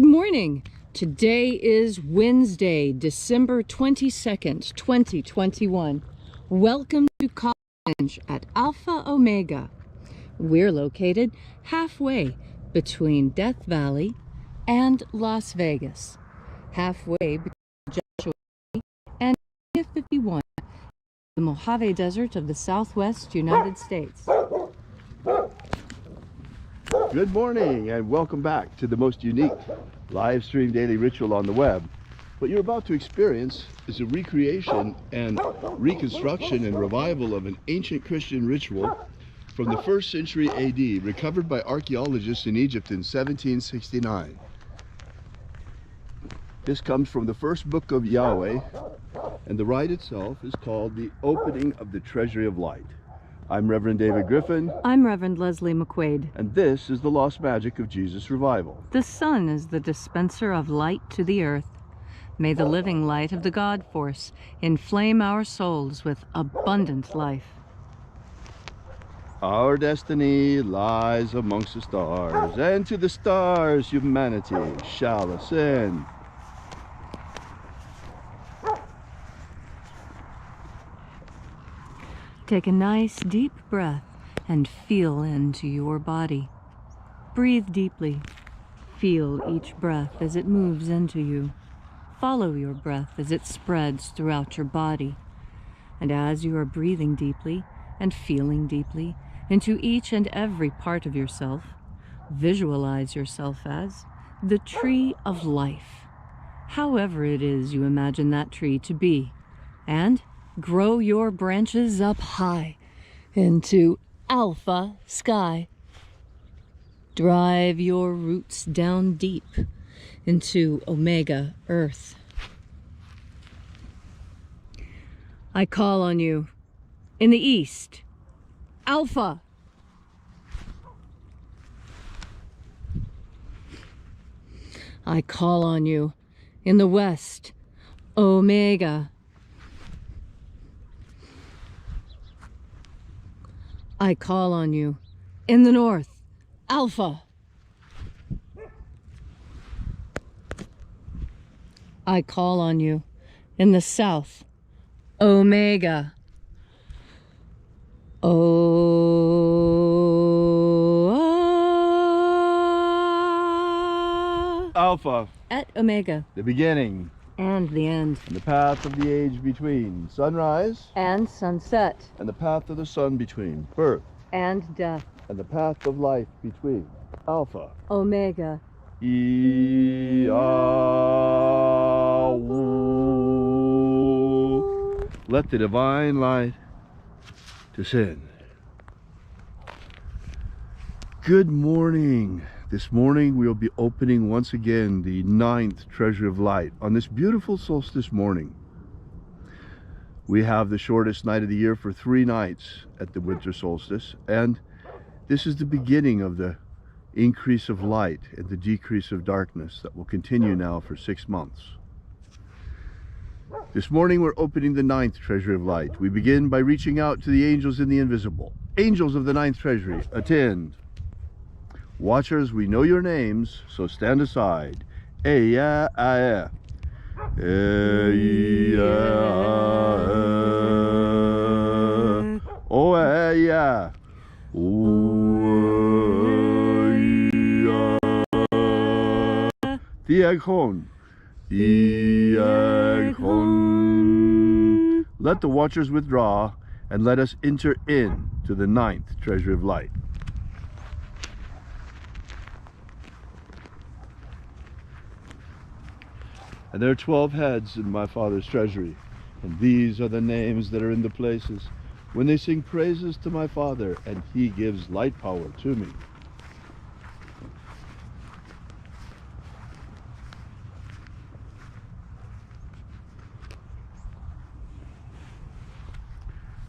Good morning. Today is Wednesday, December 22nd, 2021. Welcome to Columnhenge at Alpha Ωmega. We're located halfway between Death Valley and Las Vegas. Halfway between Joshua and 51, the Mojave Desert of the Southwest United States. Good morning and welcome back to the most unique live stream daily ritual on the web. What you're about to experience is a recreation and reconstruction and revival of an ancient Christian ritual from the 1st century AD, recovered by archaeologists in Egypt in 1769. This comes from the first book of Yahweh, and the rite itself is called the opening of the Treasury of Light. I'm Reverend David Griffin. I'm Reverend Leslie McQuade. And this is the lost magic of Jesus' revival. The sun is the dispenser of light to the earth. May the living light of the God Force inflame our souls with abundant life. Our destiny lies amongst the stars, and to the stars humanity shall ascend. Take a nice deep breath and feel into your body. Breathe deeply. Feel each breath as it moves into you. Follow your breath as it spreads throughout your body. And as you are breathing deeply and feeling deeply into each and every part of yourself, visualize yourself as the tree of life, however it is you imagine that tree to be, and grow your branches up high into Alpha sky. Drive your roots down deep into Omega earth. I call on you in the east, Alpha. I call on you in the west, Omega. I call on you in the north, Alpha. I call on you in the south, Omega. Alpha. At Omega. The beginning. And the end. And the path of the age between. Sunrise. And sunset. And the path of the sun between. Birth. And death. And the path of life between. Alpha. Omega. Let the divine light descend. Good morning. This morning we'll be opening once again the 9th Treasury of Light on this beautiful solstice morning. We have the shortest night of the year for 3 nights at the winter solstice, and this is the beginning of the increase of light and the decrease of darkness that will continue now for 6 months. This morning we're opening the 9th Treasury of Light. We begin by reaching out to the angels in the invisible. Angels of the 9th Treasury, attend. Watchers, we know your names, so stand aside. Eya, aya. Eya, o eya. Diakhon. Diakhon. Let the watchers withdraw and let us enter in to the 9th Treasury of Light. And there are 12 heads in my Father's treasury, and these are the names that are in the places when they sing praises to my Father, and he gives light power to me.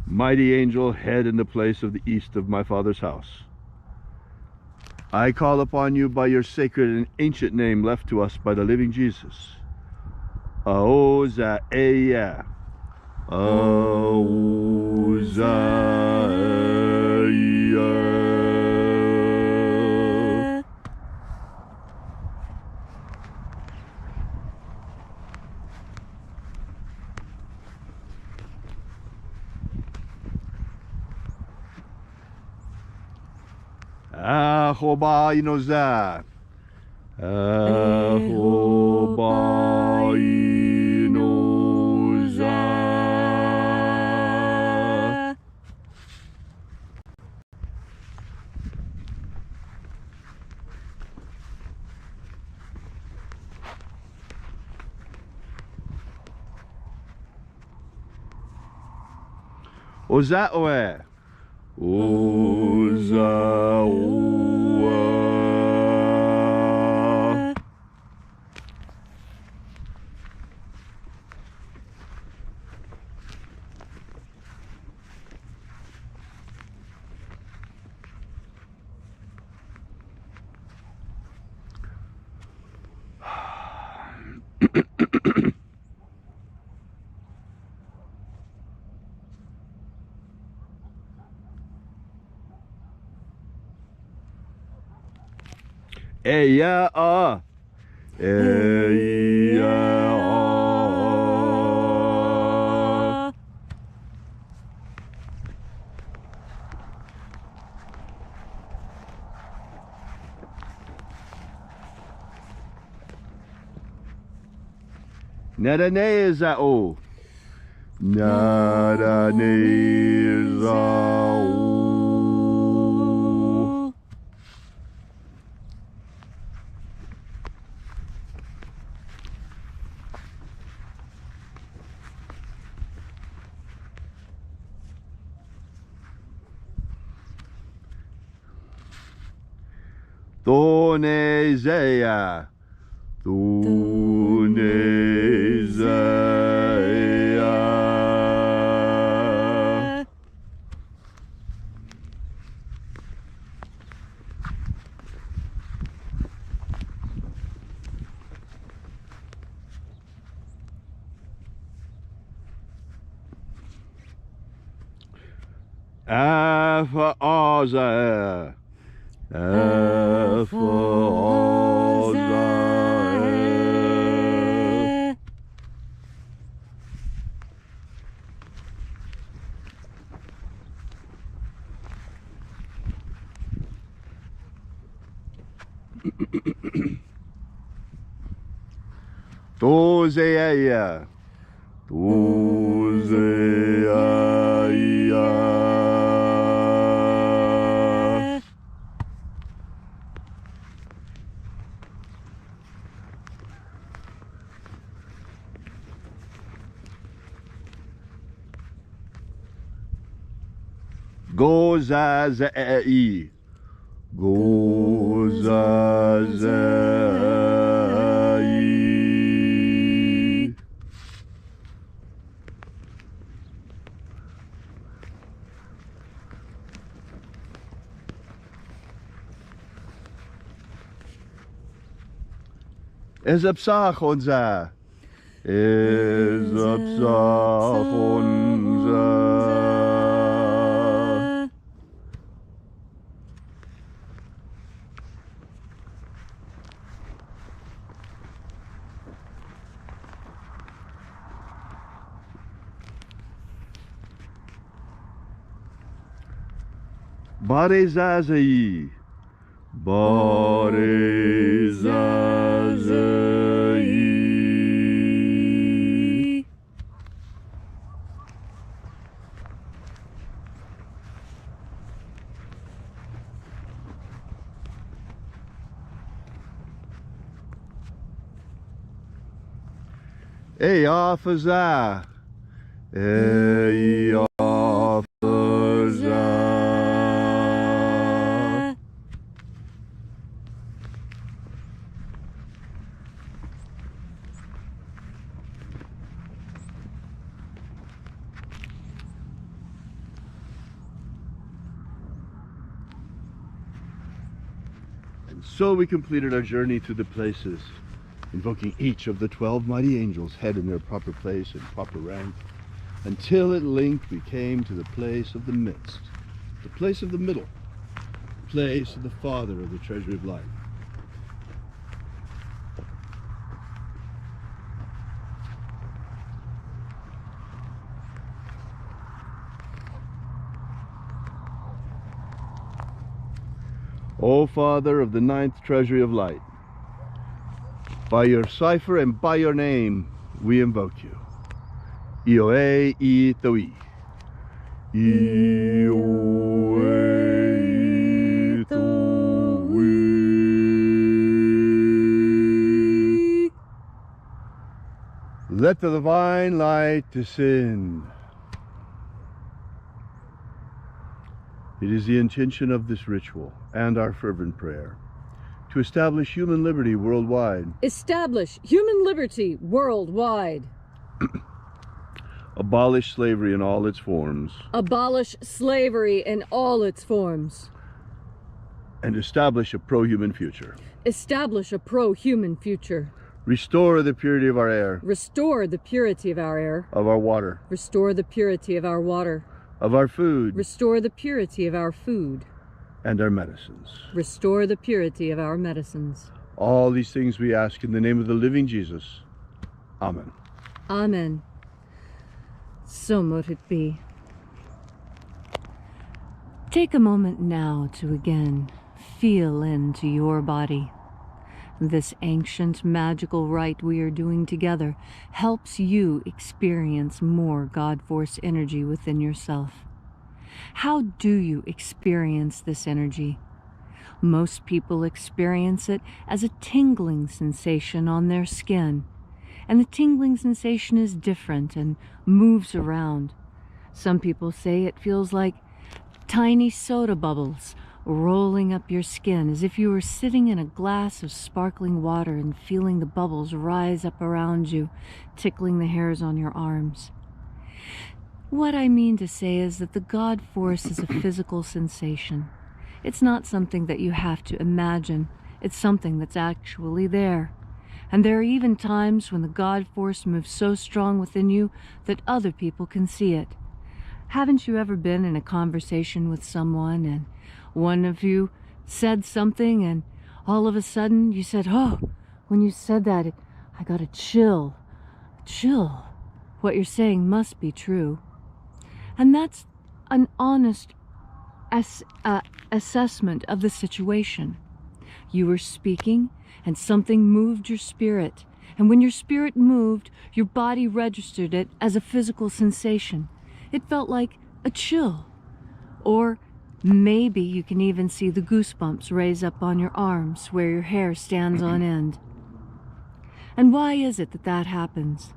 Mighty angel, head in the place of the east of my Father's house, I call upon you by your sacred and ancient name left to us by the living Jesus. Aozaeya. Aozaeya. Ahoba inoza. Ahoba inoza. Oza oe. Oza oe. Eya a. Eya a. Nada neza o. Nada neza o. Thornezeia. Thornezeia. Alpha Ωmega. Alpha Ωmega. Tozeia. Tozeia. Gozazei. Gozazei. Ezapsach onza. Ezapsach onza. Barezazei. Barezazei. Ei, officer. Ei, officer. And so we completed our journey through the places, invoking each of the 12 mighty angels head in their proper place and proper rank, until at length we came to the place of the midst, the place of the middle, the place of the Father of the Treasury of Light. O Father of the ninth Treasury of Light, by your cipher and by your name, we invoke you. Ioe itoi. Ioe itoi. Let the divine light descend. It is the intention of this ritual and our fervent prayer to establish human liberty worldwide. Establish human liberty worldwide. Abolish slavery in all its forms. Abolish slavery in all its forms. And establish a pro-human future. Establish a pro-human future. Restore the purity of our air. Restore the purity of our air. Of our water. Restore the purity of our water. Of our food. Restore the purity of our food. And our medicines. Restore the purity of our medicines. All these things we ask in the name of the living Jesus. Amen. Amen. So mote it be. Take a moment now to again feel into your body. This ancient magical rite we are doing together helps you experience more God Force energy within yourself. How do you experience this energy? Most people experience it as a tingling sensation on their skin, and the tingling sensation is different and moves around. Some people say it feels like tiny soda bubbles rolling up your skin, as if you were sitting in a glass of sparkling water and feeling the bubbles rise up around you, tickling the hairs on your arms. What I mean to say is that the God Force is a physical sensation. It's not something that you have to imagine. It's something that's actually there. And there are even times when the God Force moves so strong within you that other people can see it. Haven't you ever been in a conversation with someone and one of you said something and all of a sudden you said, "Oh, when you said that, I got a chill. Chill. What you're saying must be true." And that's an honest assessment of the situation. You were speaking and something moved your spirit. And when your spirit moved, your body registered it as a physical sensation. It felt like a chill. Or maybe you can even see the goosebumps raise up on your arms where your hair stands on end. And why is it that that happens?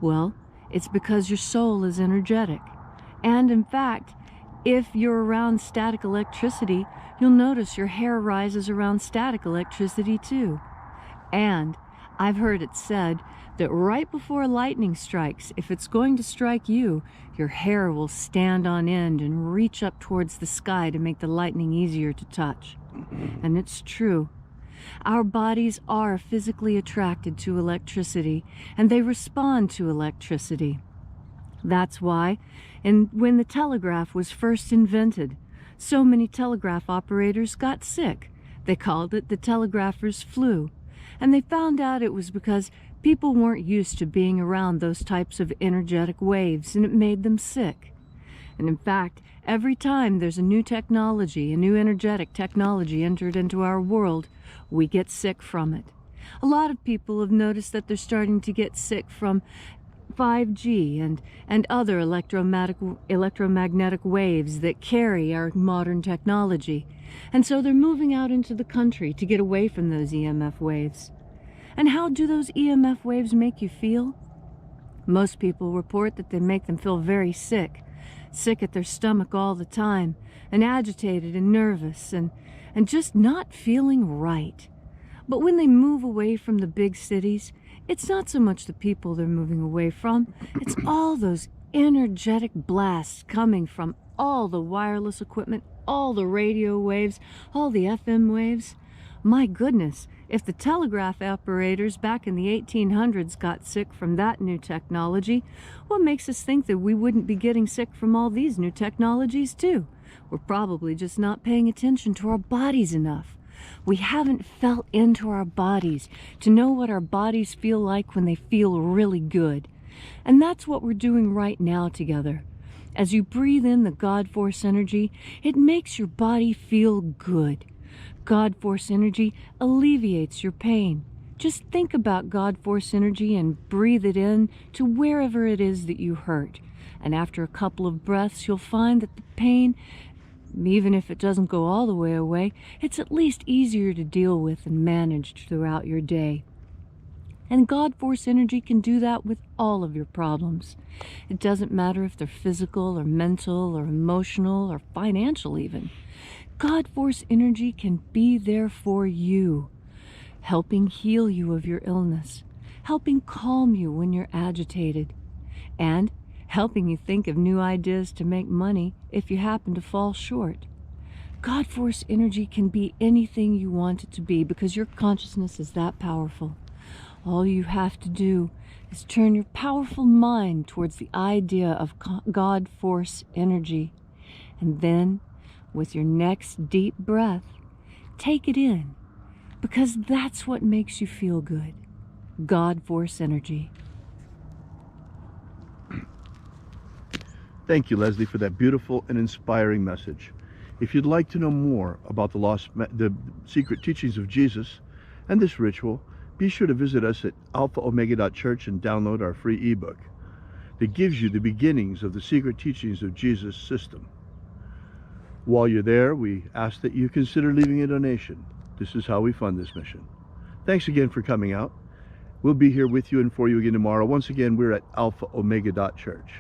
Well, it's because your soul is energetic. And in fact, if you're around static electricity, you'll notice your hair rises around static electricity too. And I've heard it said that right before lightning strikes, if it's going to strike you, your hair will stand on end and reach up towards the sky to make the lightning easier to touch. And it's true. Our bodies are physically attracted to electricity, and they respond to electricity. That's why, when the telegraph was first invented, so many telegraph operators got sick. They called it the telegrapher's flu. And they found out it was because people weren't used to being around those types of energetic waves, and it made them sick. And in fact, every time there's a new technology, a new energetic technology entered into our world, we get sick from it. A lot of people have noticed that they're starting to get sick from 5G and other electromagnetic waves that carry our modern technology. And so they're moving out into the country to get away from those EMF waves. And how do those EMF waves make you feel? Most people report that they make them feel very sick at their stomach all the time, and agitated and nervous, and just not feeling right. But when they move away from the big cities, it's not so much the people they're moving away from, it's all those energetic blasts coming from all the wireless equipment, all the radio waves, all the FM waves. My goodness, if the telegraph operators back in the 1800s got sick from that new technology, what makes us think that we wouldn't be getting sick from all these new technologies too? We're probably just not paying attention to our bodies enough. We haven't felt into our bodies to know what our bodies feel like when they feel really good. And that's what we're doing right now together. As you breathe in the God Force energy, it makes your body feel good. God Force energy alleviates your pain. Just think about God Force energy and breathe it in to wherever it is that you hurt. And after a couple of breaths, you'll find that the pain, even if it doesn't go all the way away, it's at least easier to deal with and managed throughout your day. And God Force energy can do that with all of your problems. It doesn't matter if they're physical or mental or emotional or financial even. God Force energy can be there for you, helping heal you of your illness, helping calm you when you're agitated, and helping you think of new ideas to make money if you happen to fall short. God Force energy can be anything you want it to be because your consciousness is that powerful. All you have to do is turn your powerful mind towards the idea of God Force energy, and then, with your next deep breath, take it in, because that's what makes you feel good. God Force energy. Thank you, Leslie, for that beautiful and inspiring message. If you'd like to know more about the secret teachings of Jesus and this ritual, be sure to visit us at alphaomega.church and download our free ebook that gives you the beginnings of the secret teachings of Jesus system. While you're there, we ask that you consider leaving a donation. This is how we fund this mission. Thanks again for coming out. We'll be here with you and for you again tomorrow. Once again, we're at alphaomega.church.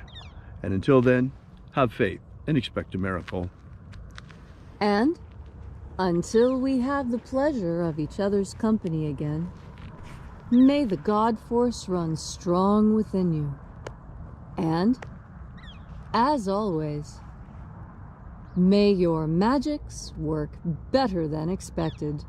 And until then, have faith and expect a miracle. And until we have the pleasure of each other's company again, may the God Force run strong within you. And, as always, may your magics work better than expected.